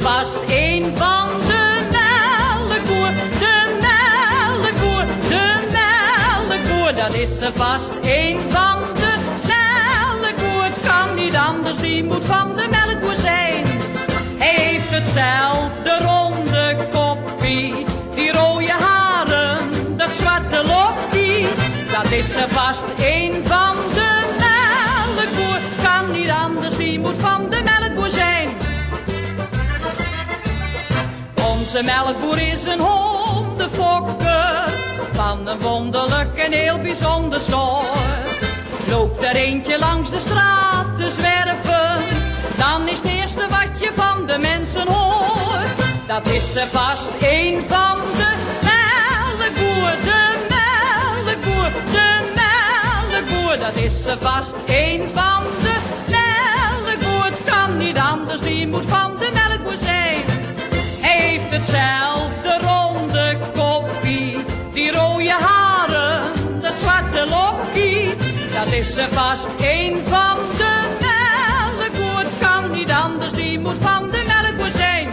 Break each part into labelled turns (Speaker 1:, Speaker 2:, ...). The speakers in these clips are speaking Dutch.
Speaker 1: vast een van de melkboer. De melkboer, de melkboer. Dat is vast een van de melkboer. Het kan niet anders, die moet van de melkboer zijn. Hij heeft hetzelfde ronde koppie, die rode haren, dat zwarte lokkie. Dat is vast een van de melkboer. Kan niet anders, die moet van de melkboer zijn. Onze melkboer is een hondenfokker, van een wonderlijk en heel bijzonder soort. Loopt er eentje langs de straat te zwerven, dan is het eerste wat je van de mensen hoort. Dat is vast een van de melkboer, de melkboer, de melkboer. Dat is vast een van de melkboer. Het kan niet anders, die moet van de melkboer zijn. Hij heeft hetzelfde ronde koppie, die rode haren, dat zwarte lokkie. Dat is vast een van de melkboer. Het kan niet anders, die moet van de melkboer zijn.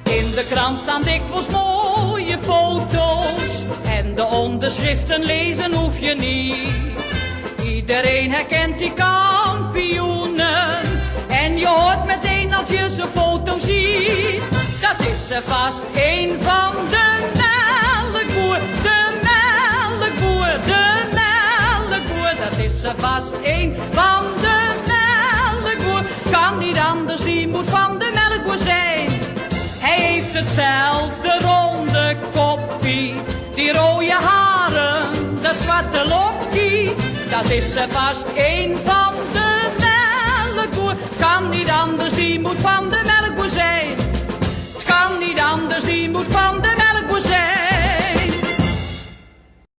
Speaker 1: In de krant staan dikwijls mooie foto's en de onderschriften lezen hoef je niet. Iedereen herkent die kampioenen en je hoort meteen als je zijn foto ziet. Dat is vast een van de melkboer, de melkboer, de melkboer. Dat is vast een van de melkboer. Kan niet anders, die moet van de melkboer zijn. Hij heeft hetzelfde ronde koppie, die rode haren, dat zwarte lokkie. Dat is vast een van de melkboer. Kan niet anders, die moet van de melkboer zijn. Het kan niet anders, die moet van de